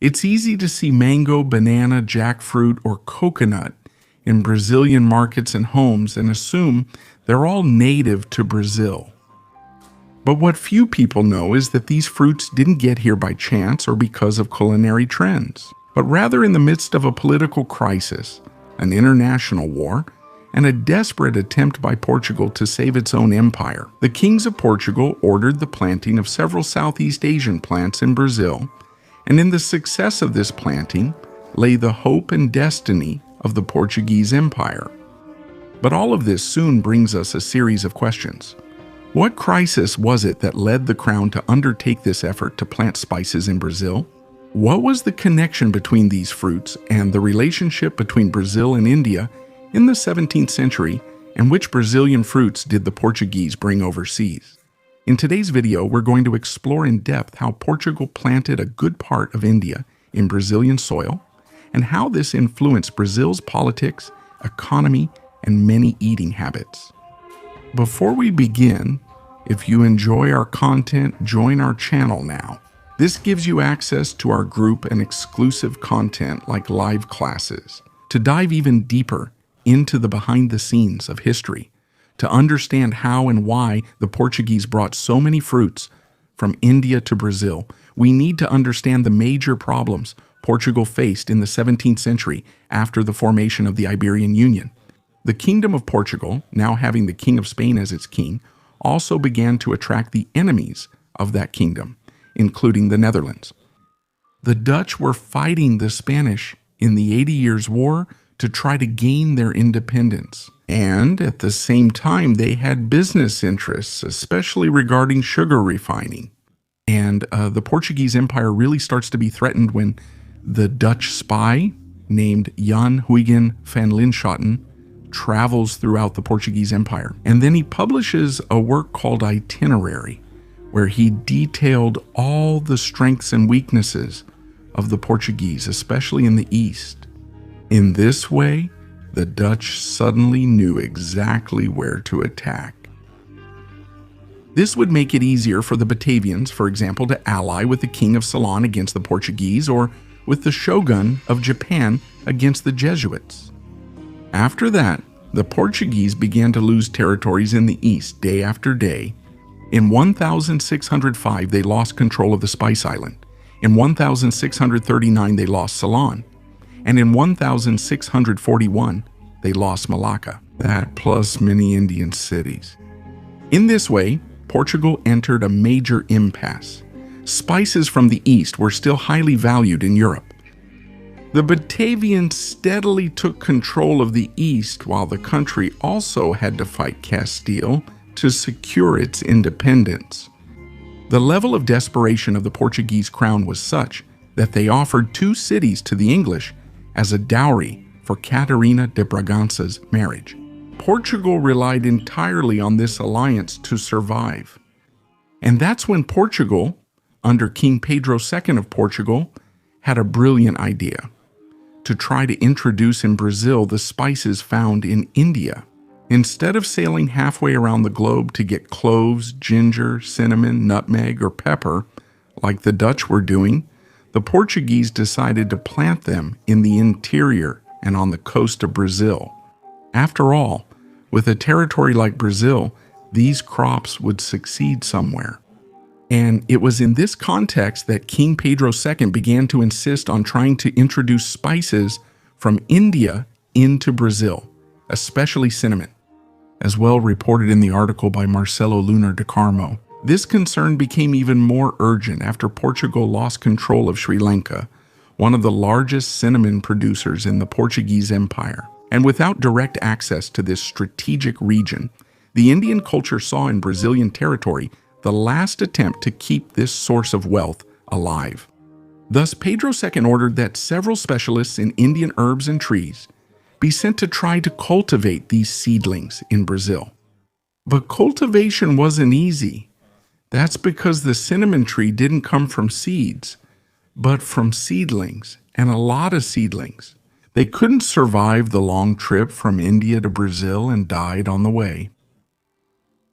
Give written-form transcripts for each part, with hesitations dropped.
It's easy to see mango, banana, jackfruit, or coconut in Brazilian markets and homes and assume they're all native to Brazil. But what few people know is that these fruits didn't get here by chance or because of culinary trends, but rather in the midst of a political crisis, an international war, and a desperate attempt by Portugal to save its own empire. The kings of Portugal ordered the planting of several Southeast Asian plants in Brazil, and in the success of this planting lay the hope and destiny of the Portuguese Empire. But all of this soon brings us a series of questions. What crisis was it that led the crown to undertake this effort to plant spices in Brazil? What was the connection between these fruits and the relationship between Brazil and India in the 17th century, and which Brazilian fruits did the Portuguese bring overseas? In today's video, we're going to explore in depth how Portugal planted a good part of India in Brazilian soil, and how this influenced Brazil's politics, economy, and many eating habits. Before we begin, if you enjoy our content, join our channel now. This gives you access to our group and exclusive content like live classes, to dive even deeper into the behind the scenes of history, to understand how and why the Portuguese brought so many fruits from India to Brazil. We need to understand the major problems Portugal faced in the 17th century after the formation of the Iberian Union. The Kingdom of Portugal, now having the King of Spain as its king, also began to attract the enemies of that kingdom, including the Netherlands. The Dutch were fighting the Spanish in the 80 Years' War to try to gain their independence. And at the same time, they had business interests, especially regarding sugar refining. And the Portuguese Empire really starts to be threatened when the Dutch spy named Jan Huygen van Linschoten travels throughout the Portuguese Empire. And then he publishes a work called Itinerary, where he detailed all the strengths and weaknesses of the Portuguese, especially in the East. In this way, the Dutch suddenly knew exactly where to attack. This would make it easier for the Batavians, for example, to ally with the King of Ceylon against the Portuguese, or with the Shogun of Japan against the Jesuits. After that, the Portuguese began to lose territories in the East day after day. In 1605, they lost control of the Spice Island. In 1639, they lost Ceylon. And in 1641, they lost Malacca. That plus many Indian cities. In this way, Portugal entered a major impasse. Spices from the East were still highly valued in Europe. The Batavians steadily took control of the East, while the country also had to fight Castile to secure its independence. The level of desperation of the Portuguese crown was such that they offered 2 cities to the English as a dowry for Catarina de Bragança's marriage. Portugal relied entirely on this alliance to survive. And that's when Portugal, under King Pedro II of Portugal, had a brilliant idea: to try to introduce in Brazil the spices found in India. Instead of sailing halfway around the globe to get cloves, ginger, cinnamon, nutmeg, or pepper, like the Dutch were doing, the Portuguese decided to plant them in the interior and on the coast of Brazil. After all, with a territory like Brazil, these crops would succeed somewhere. And it was in this context that King Pedro II began to insist on trying to introduce spices from India into Brazil, especially cinnamon, as well reported in the article by Marcelo Lunar de Carmo. This concern became even more urgent after Portugal lost control of Sri Lanka, one of the largest cinnamon producers in the Portuguese Empire. And without direct access to this strategic region, the Indian culture saw in Brazilian territory the last attempt to keep this source of wealth alive. Thus, Pedro II ordered that several specialists in Indian herbs and trees be sent to try to cultivate these seedlings in Brazil. But cultivation wasn't easy. That's because the cinnamon tree didn't come from seeds, but from seedlings, and a lot of seedlings. They couldn't survive the long trip from India to Brazil and died on the way.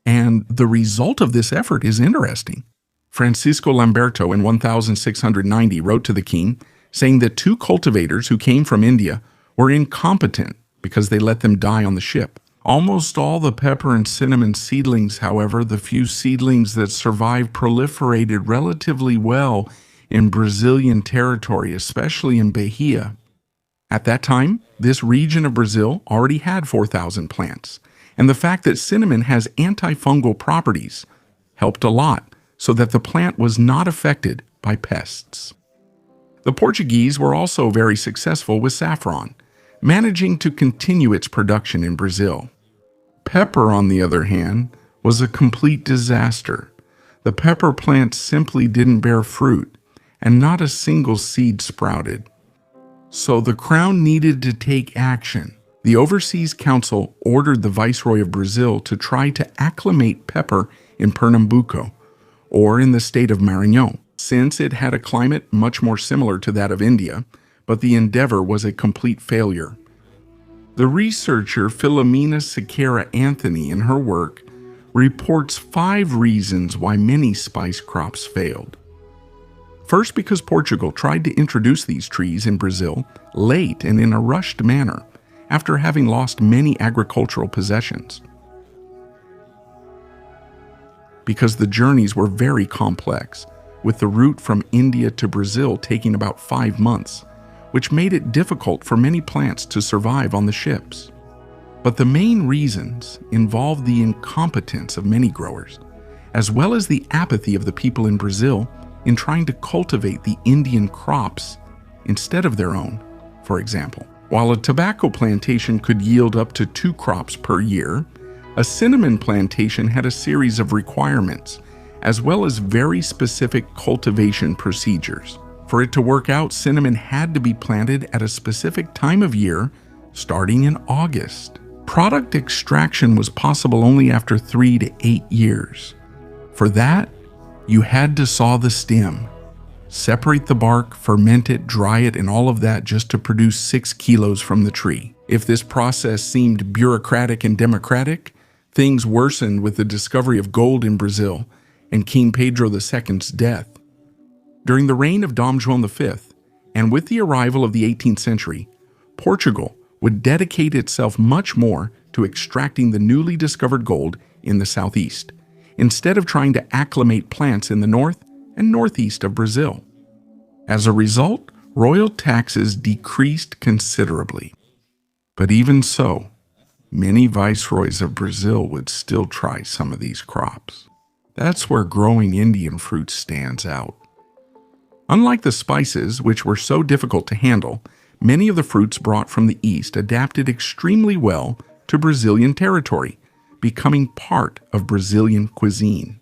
And the result of this effort is interesting. Francisco Lamberto in 1690 wrote to the king saying that two cultivators who came from India were incompetent because they let them die on the ship. Almost all the pepper and cinnamon seedlings, however, the few seedlings that survived, proliferated relatively well in Brazilian territory, especially in Bahia. At that time, this region of Brazil already had 4,000 plants, and the fact that cinnamon has antifungal properties helped a lot so that the plant was not affected by pests. The Portuguese were also very successful with saffron, managing to continue its production in Brazil. Pepper, on the other hand, was a complete disaster. The pepper plant simply didn't bear fruit, and not a single seed sprouted. So the crown needed to take action. The Overseas Council ordered the Viceroy of Brazil to try to acclimate pepper in Pernambuco, or in the state of Maranhão, since it had a climate much more similar to that of India, but the endeavor was a complete failure. The researcher Filomena Siqueira Anthony, in her work, reports 5 reasons why many spice crops failed. First, because Portugal tried to introduce these trees in Brazil late and in a rushed manner, after having lost many agricultural possessions. Because the journeys were very complex, with the route from India to Brazil taking about 5 months, which made it difficult for many plants to survive on the ships. But the main reasons involved the incompetence of many growers, as well as the apathy of the people in Brazil in trying to cultivate the Indian crops instead of their own. For example, while a tobacco plantation could yield up to 2 crops per year, a cinnamon plantation had a series of requirements, as well as very specific cultivation procedures. For it to work out, cinnamon had to be planted at a specific time of year, starting in August. Product extraction was possible only after 3 to 8 years. For that, you had to saw the stem, separate the bark, ferment it, dry it, and all of that just to produce 6 kilos from the tree. If this process seemed bureaucratic and democratic, things worsened with the discovery of gold in Brazil and King Pedro II's death. During the reign of Dom João V, and with the arrival of the 18th century, Portugal would dedicate itself much more to extracting the newly discovered gold in the southeast, instead of trying to acclimate plants in the north and northeast of Brazil. As a result, royal taxes decreased considerably. But even so, many viceroys of Brazil would still try some of these crops. That's where growing Indian fruit stands out. Unlike the spices, which were so difficult to handle, many of the fruits brought from the east adapted extremely well to Brazilian territory, becoming part of Brazilian cuisine.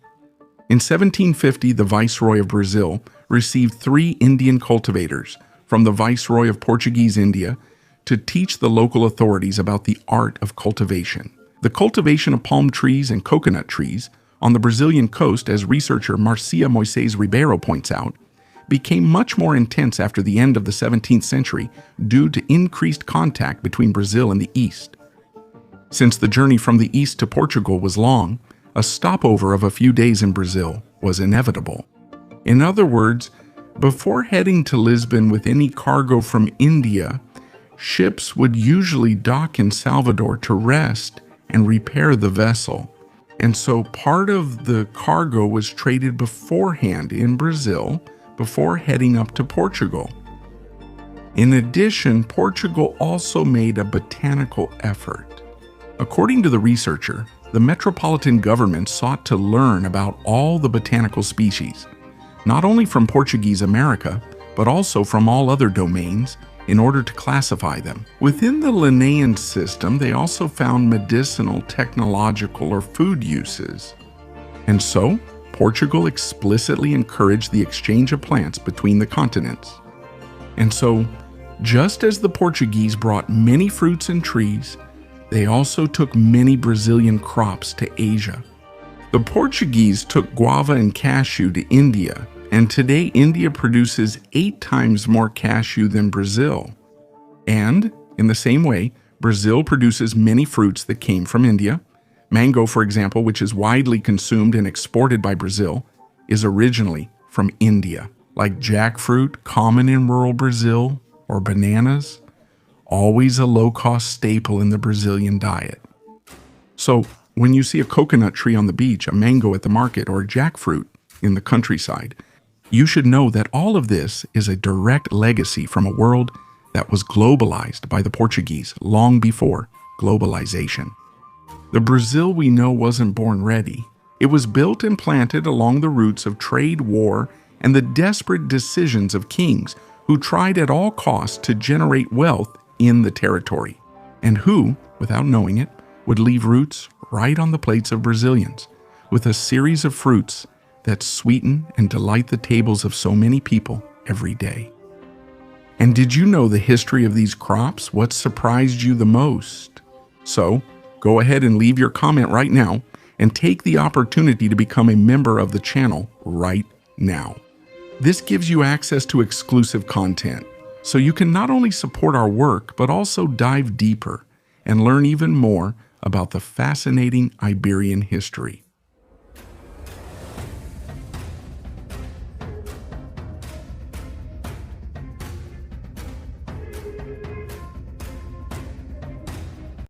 In 1750, the Viceroy of Brazil received 3 Indian cultivators from the Viceroy of Portuguese India to teach the local authorities about the art of cultivation. The cultivation of palm trees and coconut trees on the Brazilian coast, as researcher Marcia Moisés Ribeiro points out, became much more intense after the end of the 17th century due to increased contact between Brazil and the East. Since the journey from the East to Portugal was long, a stopover of a few days in Brazil was inevitable. In other words, before heading to Lisbon with any cargo from India, ships would usually dock in Salvador to rest and repair the vessel. And so part of the cargo was traded beforehand in Brazil before heading up to Portugal. In addition, Portugal also made a botanical effort. According to the researcher, the metropolitan government sought to learn about all the botanical species, not only from Portuguese America, but also from all other domains, in order to classify them. Within the Linnaean system, they also found medicinal, technological, or food uses. And so, Portugal explicitly encouraged the exchange of plants between the continents. And so, just as the Portuguese brought many fruits and trees, they also took many Brazilian crops to Asia. The Portuguese took guava and cashew to India, and today India produces 8 times more cashew than Brazil. And, in the same way, Brazil produces many fruits that came from India. Mango, for example, which is widely consumed and exported by Brazil, is originally from India. like jackfruit, common in rural Brazil, or bananas, always a low-cost staple in the Brazilian diet. So, when you see a coconut tree on the beach, a mango at the market, or jackfruit in the countryside, you should know that all of this is a direct legacy from a world that was globalized by the Portuguese long before globalization. The Brazil we know wasn't born ready. It was built and planted along the roots of trade, war, and the desperate decisions of kings who tried at all costs to generate wealth in the territory, and who, without knowing it, would leave roots right on the plates of Brazilians, with a series of fruits that sweeten and delight the tables of so many people every day. And did you know the history of these crops? What surprised you the most? So, go ahead and leave your comment right now and take the opportunity to become a member of the channel right now. This gives you access to exclusive content, so you can not only support our work, but also dive deeper and learn even more about the fascinating Iberian history.